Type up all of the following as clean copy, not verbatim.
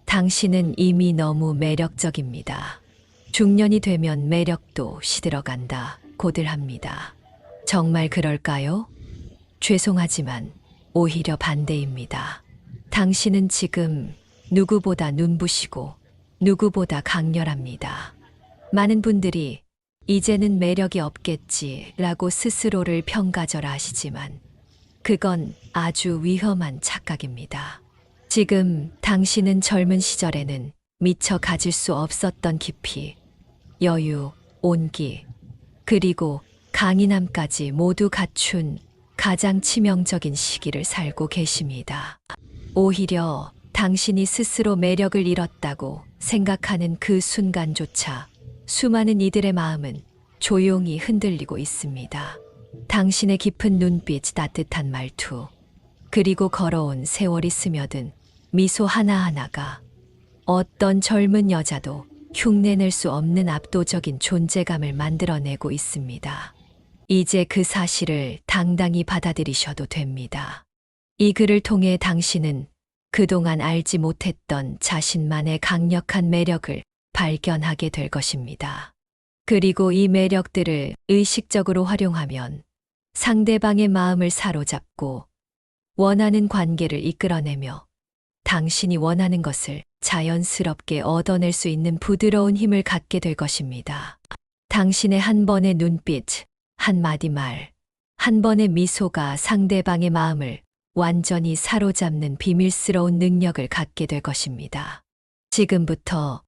당신은 이미 너무 매력적입니다. 중년이 되면 매력도 시들어간다 고들 합니다. 정말 그럴까요? 죄송하지만 오히려 반대입니다. 당신은 지금 누구보다 눈부시고 누구보다 강렬합니다. 많은 분들이 이제는 매력이 없겠지라고 스스로를 평가절하 하시지만 그건 아주 위험한 착각입니다. 지금 당신은 젊은 시절에는 미처 가질 수 없었던 깊이, 여유, 온기, 그리고 강인함까지 모두 갖춘 가장 치명적인 시기를 살고 계십니다. 오히려 당신이 스스로 매력을 잃었다고 생각하는 그 순간조차 수많은 이들의 마음은 조용히 흔들리고 있습니다. 당신의 깊은 눈빛, 따뜻한 말투, 그리고 걸어온 세월이 스며든 미소 하나하나가 어떤 젊은 여자도 흉내낼 수 없는 압도적인 존재감을 만들어내고 있습니다. 이제 그 사실을 당당히 받아들이셔도 됩니다. 이 글을 통해 당신은 그동안 알지 못했던 자신만의 강력한 매력을 발견하게 될 것입니다. 그리고 이 매력들을 의식적으로 활용하면 상대방의 마음을 사로잡고 원하는 관계를 이끌어내며 당신이 원하는 것을 자연스럽게 얻어낼 수 있는 부드러운 힘을 갖게 될 것입니다. 당신의 한 번의 눈빛, 한마디 말, 한 번의 미소가 상대방의 마음을 완전히 사로잡는 비밀스러운 능력을 갖게 될 것입니다. 지금부터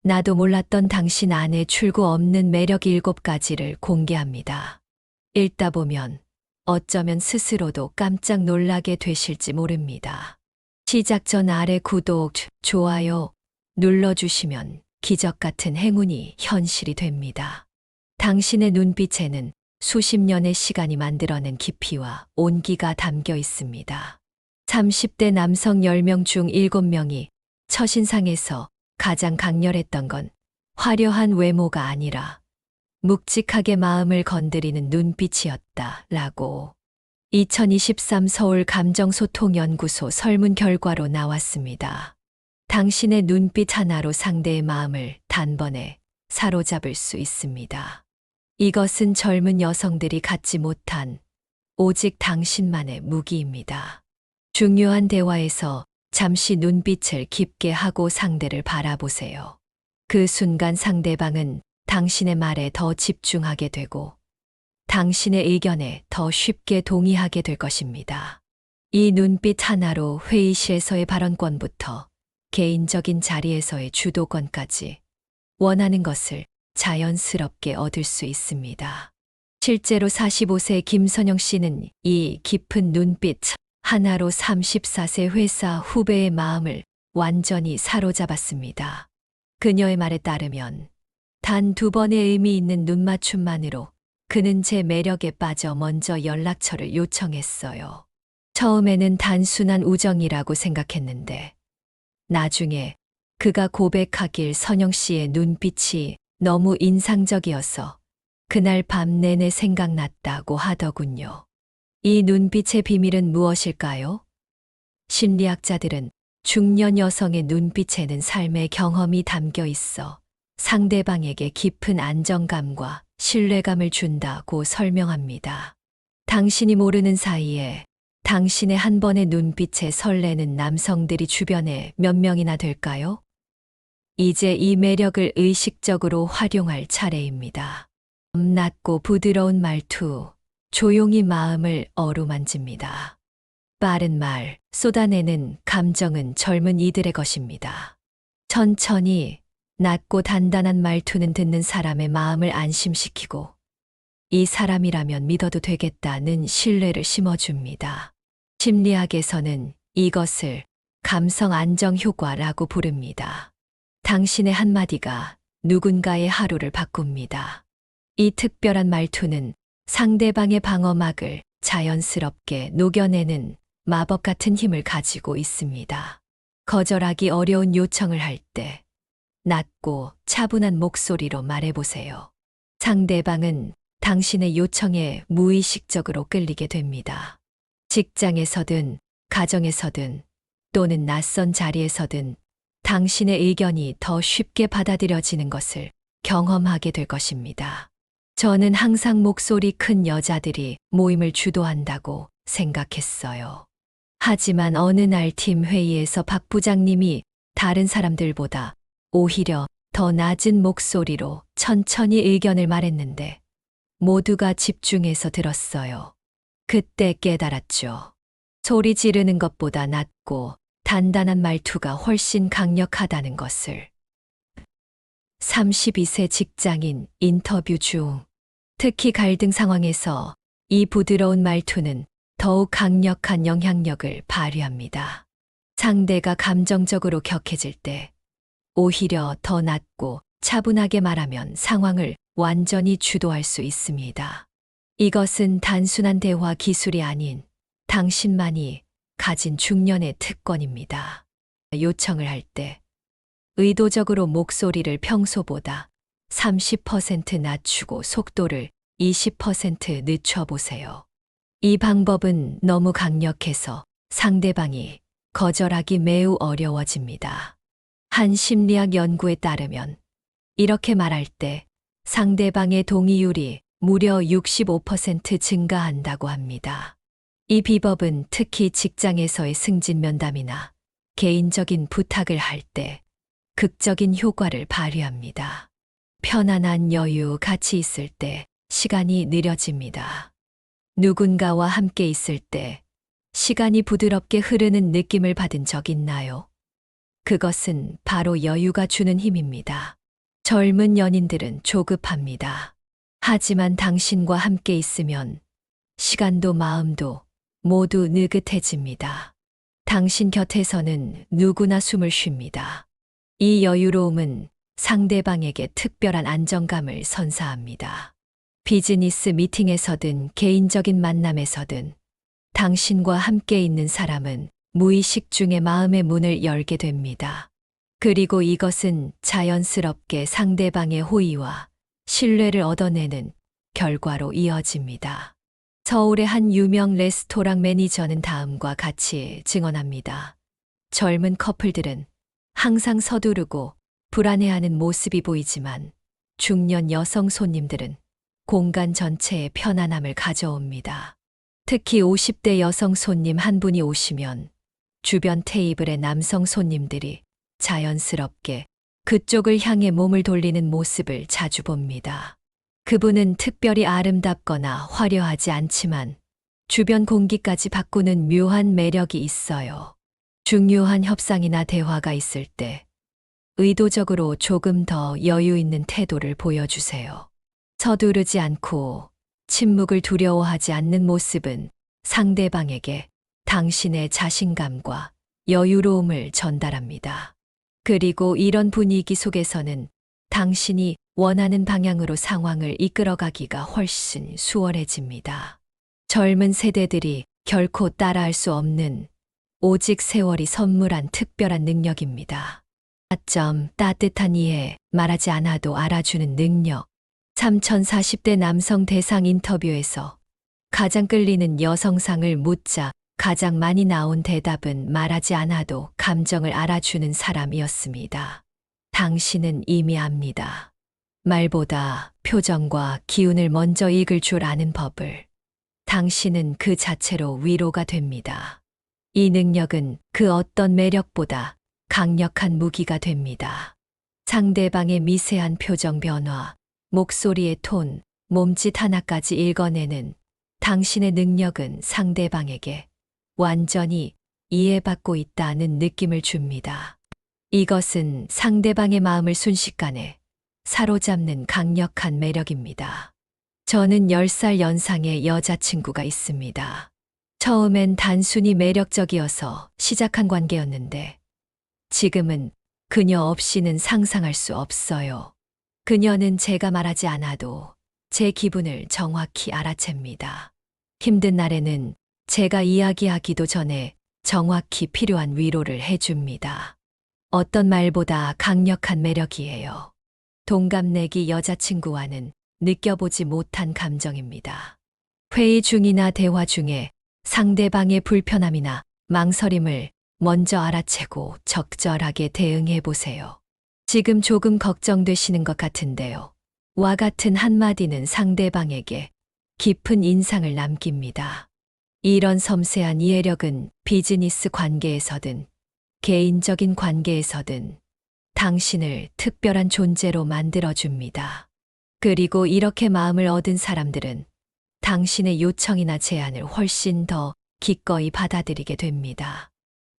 나도 몰랐던 당신 안에 출구 없는 매력 7가지를 공개합니다. 읽다 보면 어쩌면 스스로도 깜짝 놀라게 되실지 모릅니다. 시작 전 아래 구독, 좋아요 눌러주시면 기적 같은 행운이 현실이 됩니다. 당신의 눈빛에는 수십 년의 시간이 만들어낸 깊이와 온기가 담겨 있습니다. 30대 남성 10명 중 7명이 첫인상에서 가장 강렬했던 건 화려한 외모가 아니라 묵직하게 마음을 건드리는 눈빛이었다라고 2023 서울 감정소통연구소 설문 결과로 나왔습니다. 당신의 눈빛 하나로 상대의 마음을 단번에 사로잡을 수 있습니다. 이것은 젊은 여성들이 갖지 못한 오직 당신만의 무기입니다. 중요한 대화에서 잠시 눈빛을 깊게 하고 상대를 바라보세요. 그 순간 상대방은 당신의 말에 더 집중하게 되고 당신의 의견에 더 쉽게 동의하게 될 것입니다. 이 눈빛 하나로 회의실에서의 발언권부터 개인적인 자리에서의 주도권까지 원하는 것을 자연스럽게 얻을 수 있습니다. 실제로 45세 김선영 씨는 이 깊은 눈빛 하나로 34세 회사 후배의 마음을 완전히 사로잡았습니다. 그녀의 말에 따르면 단 2번의 의미 있는 눈맞춤만으로 그는 제 매력에 빠져 먼저 연락처를 요청했어요. 처음에는 단순한 우정이라고 생각했는데 나중에 그가 고백하길 선영 씨의 눈빛이 너무 인상적이어서 그날 밤 내내 생각났다고 하더군요. 이 눈빛의 비밀은 무엇일까요? 심리학자들은 중년 여성의 눈빛에는 삶의 경험이 담겨 있어 상대방에게 깊은 안정감과 신뢰감을 준다고 설명합니다. 당신이 모르는 사이에 당신의 한 번의 눈빛에 설레는 남성들이 주변에 몇 명이나 될까요? 이제 이 매력을 의식적으로 활용할 차례입니다. 낮고 부드러운 말투, 조용히 마음을 어루만집니다. 빠른 말, 쏟아내는 감정은 젊은 이들의 것입니다. 천천히 낮고 단단한 말투는 듣는 사람의 마음을 안심시키고 이 사람이라면 믿어도 되겠다는 신뢰를 심어줍니다. 심리학에서는 이것을 감성 안정 효과라고 부릅니다. 당신의 한마디가 누군가의 하루를 바꿉니다. 이 특별한 말투는 상대방의 방어막을 자연스럽게 녹여내는 마법 같은 힘을 가지고 있습니다. 거절하기 어려운 요청을 할 때 낮고 차분한 목소리로 말해보세요. 상대방은 당신의 요청에 무의식적으로 끌리게 됩니다. 직장에서든 가정에서든 또는 낯선 자리에서든 당신의 의견이 더 쉽게 받아들여지는 것을 경험하게 될 것입니다. 저는 항상 목소리 큰 여자들이 모임을 주도한다고 생각했어요. 하지만 어느 날 팀 회의에서 박 부장님이 다른 사람들보다 오히려 더 낮은 목소리로 천천히 의견을 말했는데 모두가 집중해서 들었어요. 그때 깨달았죠. 소리 지르는 것보다 낫고 단단한 말투가 훨씬 강력하다는 것을. 32세 직장인 인터뷰 중 특히 갈등 상황에서 이 부드러운 말투는 더욱 강력한 영향력을 발휘합니다. 상대가 감정적으로 격해질 때 오히려 더 낮고 차분하게 말하면 상황을 완전히 주도할 수 있습니다. 이것은 단순한 대화 기술이 아닌 당신만이 가진 중년의 특권입니다. 요청을 할 때 의도적으로 목소리를 평소보다 30% 낮추고 속도를 20% 늦춰보세요. 이 방법은 너무 강력해서 상대방이 거절하기 매우 어려워집니다. 한 심리학 연구에 따르면 이렇게 말할 때 상대방의 동의율이 무려 65% 증가한다고 합니다. 이 비법은 특히 직장에서의 승진 면담이나 개인적인 부탁을 할 때 극적인 효과를 발휘합니다. 편안한 여유 같이 있을 때 시간이 느려집니다. 누군가와 함께 있을 때 시간이 부드럽게 흐르는 느낌을 받은 적 있나요? 그것은 바로 여유가 주는 힘입니다. 젊은 연인들은 조급합니다. 하지만 당신과 함께 있으면 시간도 마음도 모두 느긋해집니다. 당신 곁에서는 누구나 숨을 쉽니다. 이 여유로움은 상대방에게 특별한 안정감을 선사합니다. 비즈니스 미팅에서든 개인적인 만남에서든 당신과 함께 있는 사람은 무의식 중에 마음의 문을 열게 됩니다. 그리고 이것은 자연스럽게 상대방의 호의와 신뢰를 얻어내는 결과로 이어집니다. 서울의 한 유명 레스토랑 매니저는 다음과 같이 증언합니다. 젊은 커플들은 항상 서두르고 불안해하는 모습이 보이지만 중년 여성 손님들은 공간 전체에 편안함을 가져옵니다. 특히 50대 여성 손님 한 분이 오시면 주변 테이블의 남성 손님들이 자연스럽게 그쪽을 향해 몸을 돌리는 모습을 자주 봅니다. 그분은 특별히 아름답거나 화려하지 않지만 주변 공기까지 바꾸는 묘한 매력이 있어요. 중요한 협상이나 대화가 있을 때 의도적으로 조금 더 여유 있는 태도를 보여주세요. 서두르지 않고 침묵을 두려워하지 않는 모습은 상대방에게 당신의 자신감과 여유로움을 전달합니다. 그리고 이런 분위기 속에서는 당신이 원하는 방향으로 상황을 이끌어가기가 훨씬 수월해집니다. 젊은 세대들이 결코 따라할 수 없는 오직 세월이 선물한 특별한 능력입니다. 따뜻한 이해, 말하지 않아도 알아주는 능력. 3040대 남성 대상 인터뷰에서 가장 끌리는 여성상을 묻자 가장 많이 나온 대답은 말하지 않아도 감정을 알아주는 사람이었습니다. 당신은 이미 압니다. 말보다 표정과 기운을 먼저 읽을 줄 아는 법을. 당신은 그 자체로 위로가 됩니다. 이 능력은 그 어떤 매력보다 강력한 무기가 됩니다. 상대방의 미세한 표정 변화, 목소리의 톤, 몸짓 하나까지 읽어내는 당신의 능력은 상대방에게 완전히 이해받고 있다는 느낌을 줍니다. 이것은 상대방의 마음을 순식간에 사로잡는 강력한 매력입니다. 저는 10살 연상의 여자친구가 있습니다. 처음엔 단순히 매력적이어서 시작한 관계였는데 지금은 그녀 없이는 상상할 수 없어요. 그녀는 제가 말하지 않아도 제 기분을 정확히 알아챕니다. 힘든 날에는 제가 이야기하기도 전에 정확히 필요한 위로를 해줍니다. 어떤 말보다 강력한 매력이에요. 동갑내기 여자친구와는 느껴보지 못한 감정입니다. 회의 중이나 대화 중에 상대방의 불편함이나 망설임을 먼저 알아채고 적절하게 대응해 보세요. 지금 조금 걱정되시는 것 같은데요. 와 같은 한마디는 상대방에게 깊은 인상을 남깁니다. 이런 섬세한 이해력은 비즈니스 관계에서든 개인적인 관계에서든 당신을 특별한 존재로 만들어줍니다. 그리고 이렇게 마음을 얻은 사람들은 당신의 요청이나 제안을 훨씬 더 기꺼이 받아들이게 됩니다.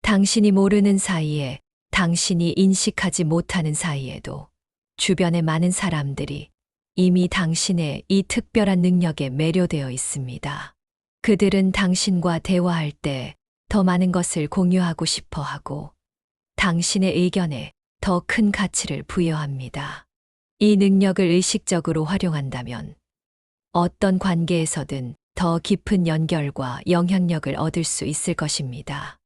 당신이 모르는 사이에, 당신이 인식하지 못하는 사이에도 주변의 많은 사람들이 이미 당신의 이 특별한 능력에 매료되어 있습니다. 그들은 당신과 대화할 때 더 많은 것을 공유하고 싶어 하고 당신의 의견에 더 큰 가치를 부여합니다. 이 능력을 의식적으로 활용한다면 어떤 관계에서든 더 깊은 연결과 영향력을 얻을 수 있을 것입니다.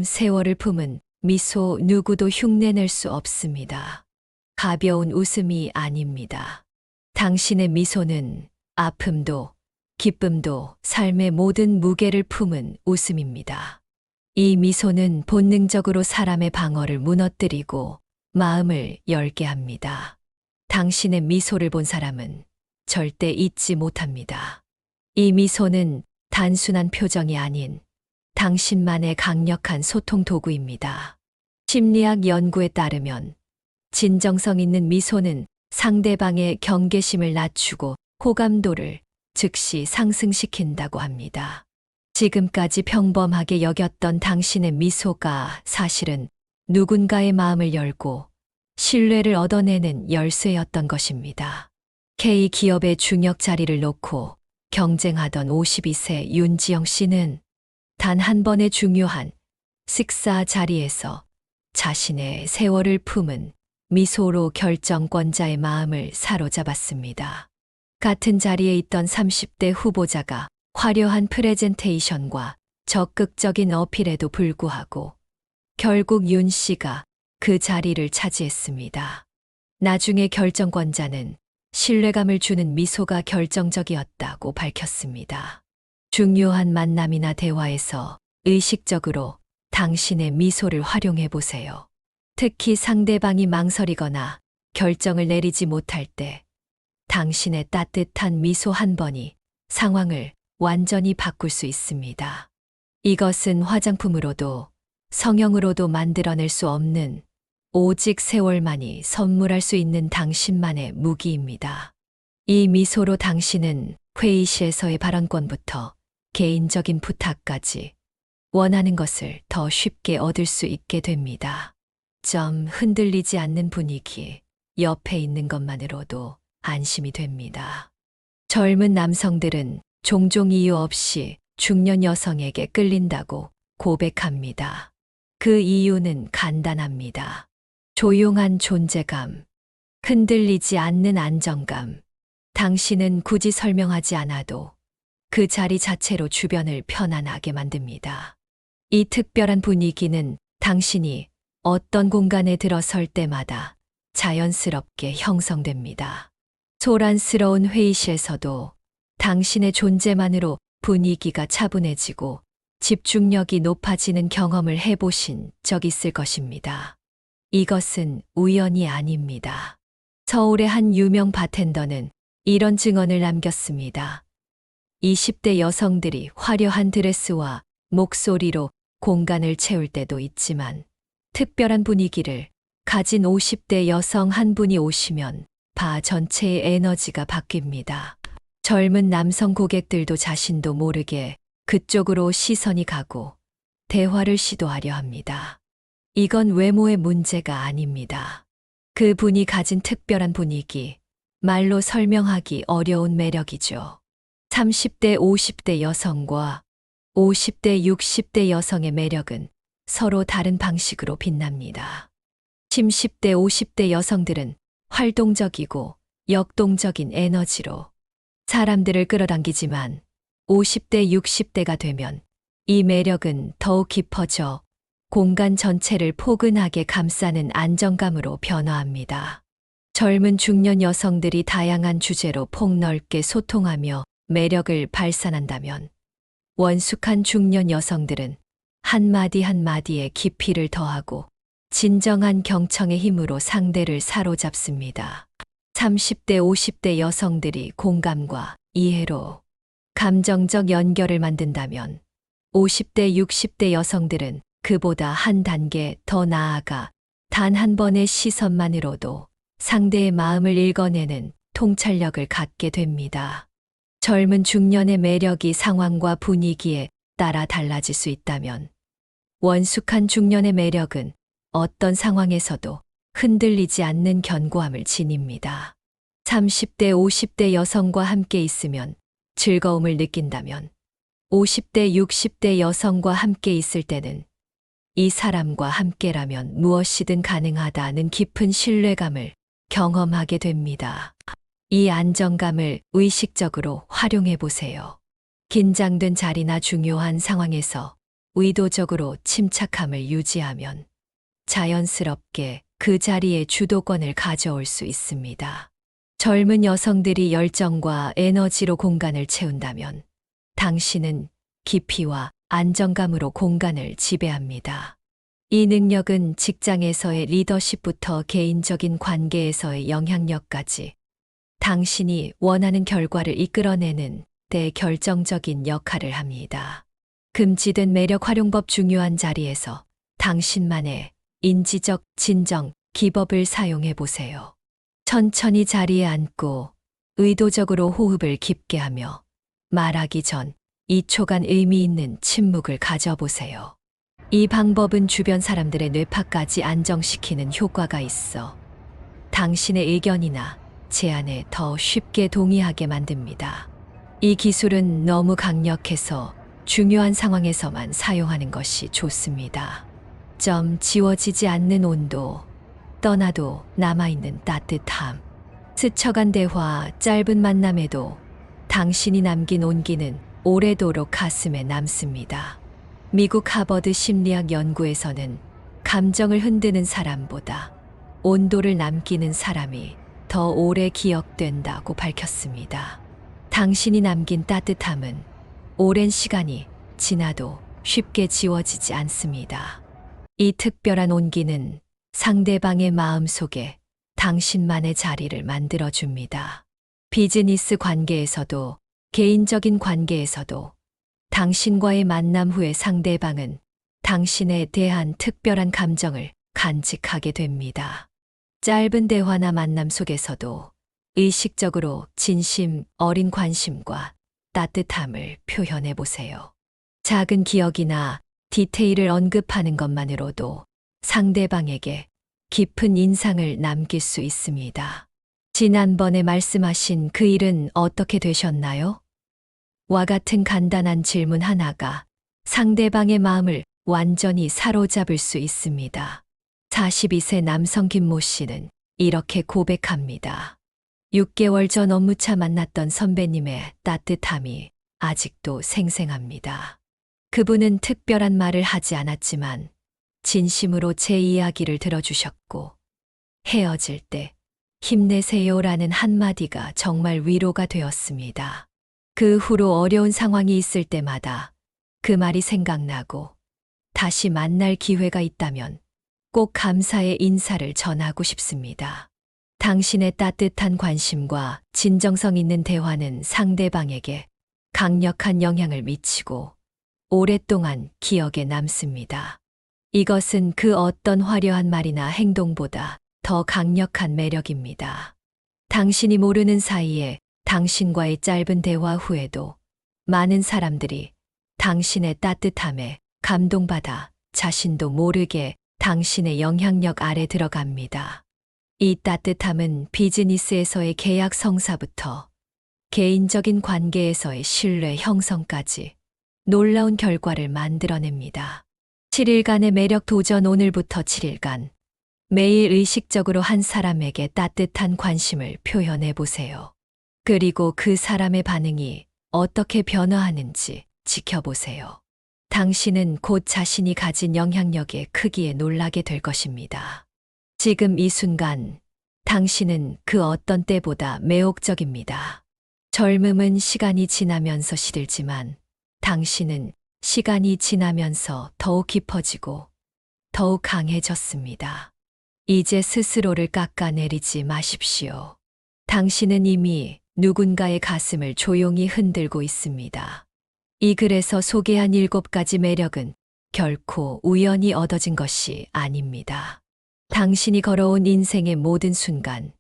세월을 품은 미소 누구도 흉내낼 수 없습니다. 가벼운 웃음이 아닙니다. 당신의 미소는 아픔도 기쁨도 삶의 모든 무게를 품은 웃음입니다. 이 미소는 본능적으로 사람의 방어를 무너뜨리고 마음을 열게 합니다. 당신의 미소를 본 사람은 절대 잊지 못합니다. 이 미소는 단순한 표정이 아닌 당신만의 강력한 소통 도구입니다. 심리학 연구에 따르면 진정성 있는 미소는 상대방의 경계심을 낮추고 호감도를 즉시 상승시킨다고 합니다. 지금까지 평범하게 여겼던 당신의 미소가 사실은 누군가의 마음을 열고 신뢰를 얻어내는 열쇠였던 것입니다. K기업의 중역 자리를 놓고 경쟁하던 52세 윤지영 씨는 단 한 번의 중요한 식사 자리에서 자신의 세월을 품은 미소로 결정권자의 마음을 사로잡았습니다. 같은 자리에 있던 30대 후보자가 화려한 프레젠테이션과 적극적인 어필에도 불구하고 결국 윤 씨가 그 자리를 차지했습니다. 나중에 결정권자는 신뢰감을 주는 미소가 결정적이었다고 밝혔습니다. 중요한 만남이나 대화에서 의식적으로 당신의 미소를 활용해 보세요. 특히 상대방이 망설이거나 결정을 내리지 못할 때 당신의 따뜻한 미소 한 번이 상황을 완전히 바꿀 수 있습니다. 이것은 화장품으로도 성형으로도 만들어낼 수 없는 오직 세월만이 선물할 수 있는 당신만의 무기입니다. 이 미소로 당신은 회의실에서의 발언권부터 개인적인 부탁까지 원하는 것을 더 쉽게 얻을 수 있게 됩니다. 흔들리지 않는 분위기, 옆에 있는 것만으로도 안심이 됩니다. 젊은 남성들은 종종 이유 없이 중년 여성에게 끌린다고 고백합니다. 그 이유는 간단합니다. 조용한 존재감, 흔들리지 않는 안정감. 당신은 굳이 설명하지 않아도 그 자리 자체로 주변을 편안하게 만듭니다. 이 특별한 분위기는 당신이 어떤 공간에 들어설 때마다 자연스럽게 형성됩니다. 소란스러운 회의실에서도 당신의 존재만으로 분위기가 차분해지고 집중력이 높아지는 경험을 해보신 적 있을 것입니다. 이것은 우연이 아닙니다. 서울의 한 유명 바텐더는 이런 증언을 남겼습니다. 20대 여성들이 화려한 드레스와 목소리로 공간을 채울 때도 있지만 특별한 분위기를 가진 50대 여성 한 분이 오시면 바 전체의 에너지가 바뀝니다. 젊은 남성 고객들도 자신도 모르게 그쪽으로 시선이 가고 대화를 시도하려 합니다. 이건 외모의 문제가 아닙니다. 그 분이 가진 특별한 분위기, 말로 설명하기 어려운 매력이죠. 30대, 50대 여성과 50대, 60대 여성의 매력은 서로 다른 방식으로 빛납니다. 10대, 50대 여성들은 활동적이고 역동적인 에너지로 사람들을 끌어당기지만 50대, 60대가 되면 이 매력은 더욱 깊어져 공간 전체를 포근하게 감싸는 안정감으로 변화합니다. 젊은 중년 여성들이 다양한 주제로 폭넓게 소통하며 매력을 발산한다면 원숙한 중년 여성들은 한마디 한마디에 깊이를 더하고 진정한 경청의 힘으로 상대를 사로잡습니다. 30대, 50대 여성들이 공감과 이해로 감정적 연결을 만든다면 50대, 60대 여성들은 그보다 한 단계 더 나아가 단 한 번의 시선만으로도 상대의 마음을 읽어내는 통찰력을 갖게 됩니다. 젊은 중년의 매력이 상황과 분위기에 따라 달라질 수 있다면 원숙한 중년의 매력은 어떤 상황에서도 흔들리지 않는 견고함을 지닙니다. 30대, 50대 여성과 함께 있으면 즐거움을 느낀다면 50대, 60대 여성과 함께 있을 때는 이 사람과 함께라면 무엇이든 가능하다는 깊은 신뢰감을 경험하게 됩니다. 이 안정감을 의식적으로 활용해 보세요. 긴장된 자리나 중요한 상황에서 의도적으로 침착함을 유지하면 자연스럽게 그 자리에 주도권을 가져올 수 있습니다. 젊은 여성들이 열정과 에너지로 공간을 채운다면 당신은 깊이와 안정감으로 공간을 지배합니다. 이 능력은 직장에서의 리더십부터 개인적인 관계에서의 영향력까지 당신이 원하는 결과를 이끌어내는 데 결정적인 역할을 합니다. 금지된 매력 활용법 중요한 자리에서 당신만의 인지적 진정 기법을 사용해 보세요. 천천히 자리에 앉고 의도적으로 호흡을 깊게 하며 말하기 전 2초간 의미 있는 침묵을 가져보세요. 이 방법은 주변 사람들의 뇌파까지 안정시키는 효과가 있어 당신의 의견이나 제안에 더 쉽게 동의하게 만듭니다. 이 기술은 너무 강력해서 중요한 상황에서만 사용하는 것이 좋습니다. 점 지워지지 않는 온도, 떠나도 남아있는 따뜻함, 스쳐간 대화, 짧은 만남에도 당신이 남긴 온기는 오래도록 가슴에 남습니다. 미국 하버드 심리학 연구에서는 감정을 흔드는 사람보다 온도를 남기는 사람이 더 오래 기억된다고 밝혔습니다. 당신이 남긴 따뜻함은 오랜 시간이 지나도 쉽게 지워지지 않습니다. 이 특별한 온기는 상대방의 마음 속에 당신만의 자리를 만들어줍니다. 비즈니스 관계에서도 개인적인 관계에서도 당신과의 만남 후에 상대방은 당신에 대한 특별한 감정을 간직하게 됩니다. 짧은 대화나 만남 속에서도 의식적으로 진심 어린 관심과 따뜻함을 표현해 보세요. 작은 기억이나 디테일을 언급하는 것만으로도 상대방에게 깊은 인상을 남길 수 있습니다. 지난번에 말씀하신 그 일은 어떻게 되셨나요? 와 같은 간단한 질문 하나가 상대방의 마음을 완전히 사로잡을 수 있습니다. 42세 남성 김모 씨는 이렇게 고백합니다. 6개월 전 업무차 만났던 선배님의 따뜻함이 아직도 생생합니다. 그분은 특별한 말을 하지 않았지만 진심으로 제 이야기를 들어주셨고 헤어질 때 힘내세요라는 한마디가 정말 위로가 되었습니다. 그 후로 어려운 상황이 있을 때마다 그 말이 생각나고 다시 만날 기회가 있다면 꼭 감사의 인사를 전하고 싶습니다. 당신의 따뜻한 관심과 진정성 있는 대화는 상대방에게 강력한 영향을 미치고 오랫동안 기억에 남습니다. 이것은 그 어떤 화려한 말이나 행동보다 더 강력한 매력입니다. 당신이 모르는 사이에 당신과의 짧은 대화 후에도 많은 사람들이 당신의 따뜻함에 감동받아 자신도 모르게 당신의 영향력 아래 들어갑니다. 이 따뜻함은 비즈니스에서의 계약 성사부터 개인적인 관계에서의 신뢰 형성까지 놀라운 결과를 만들어냅니다. 7일간의 매력 도전. 오늘부터 7일간 매일 의식적으로 한 사람에게 따뜻한 관심을 표현해 보세요. 그리고 그 사람의 반응이 어떻게 변화하는지 지켜보세요. 당신은 곧 자신이 가진 영향력의 크기에 놀라게 될 것입니다. 지금 이 순간 당신은 그 어떤 때보다 매혹적입니다. 젊음은 시간이 지나면서 시들지만 당신은 시간이 지나면서 더욱 깊어지고 더욱 강해졌습니다. 이제 스스로를 깎아내리지 마십시오. 당신은 이미 누군가의 가슴을 조용히 흔들고 있습니다. 이 글에서 소개한 7가지 매력은 결코 우연히 얻어진 것이 아닙니다. 당신이 걸어온 인생의 모든 순간,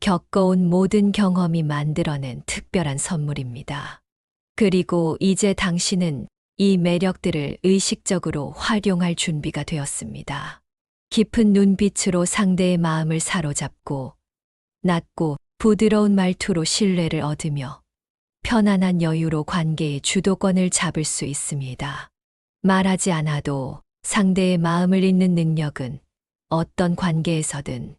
겪어온 모든 경험이 만들어낸 특별한 선물입니다. 그리고 이제 당신은 이 매력들을 의식적으로 활용할 준비가 되었습니다. 깊은 눈빛으로 상대의 마음을 사로잡고 낮고 부드러운 말투로 신뢰를 얻으며 편안한 여유로 관계의 주도권을 잡을 수 있습니다. 말하지 않아도 상대의 마음을 읽는 능력은 어떤 관계에서든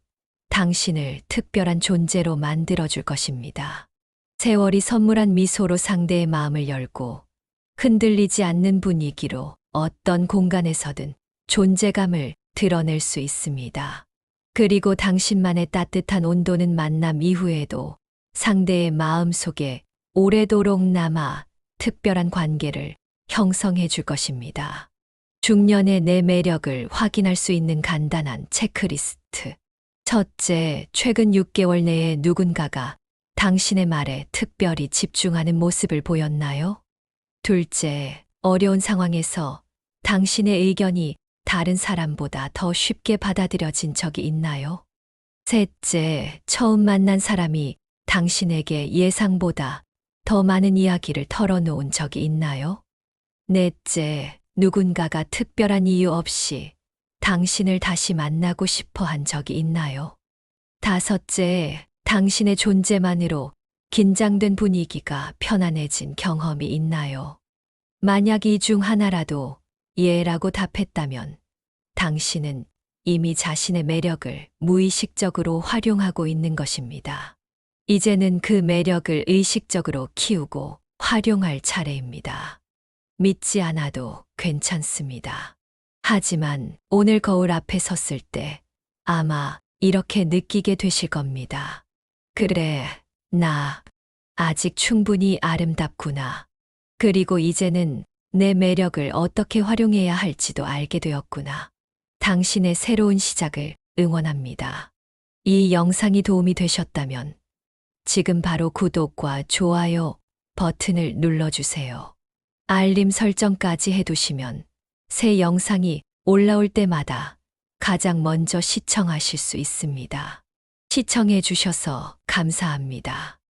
당신을 특별한 존재로 만들어줄 것입니다. 세월이 선물한 미소로 상대의 마음을 열고 흔들리지 않는 분위기로 어떤 공간에서든 존재감을 드러낼 수 있습니다. 그리고 당신만의 따뜻한 온도는 만남 이후에도 상대의 마음 속에 오래도록 남아 특별한 관계를 형성해 줄 것입니다. 중년의 내 매력을 확인할 수 있는 간단한 체크리스트. 첫째, 최근 6개월 내에 누군가가 당신의 말에 특별히 집중하는 모습을 보였나요? 둘째, 어려운 상황에서 당신의 의견이 다른 사람보다 더 쉽게 받아들여진 적이 있나요? 셋째, 처음 만난 사람이 당신에게 예상보다 더 많은 이야기를 털어놓은 적이 있나요? 넷째, 누군가가 특별한 이유 없이 당신을 다시 만나고 싶어 한 적이 있나요? 다섯째, 당신의 존재만으로 긴장된 분위기가 편안해진 경험이 있나요? 만약 이 중 하나라도 예라고 답했다면 당신은 이미 자신의 매력을 무의식적으로 활용하고 있는 것입니다. 이제는 그 매력을 의식적으로 키우고 활용할 차례입니다. 믿지 않아도 괜찮습니다. 하지만 오늘 거울 앞에 섰을 때 아마 이렇게 느끼게 되실 겁니다. 그래, 나 아직 충분히 아름답구나. 그리고 이제는 내 매력을 어떻게 활용해야 할지도 알게 되었구나. 당신의 새로운 시작을 응원합니다. 이 영상이 도움이 되셨다면 지금 바로 구독과 좋아요 버튼을 눌러주세요. 알림 설정까지 해두시면 새 영상이 올라올 때마다 가장 먼저 시청하실 수 있습니다. 시청해 주셔서 감사합니다.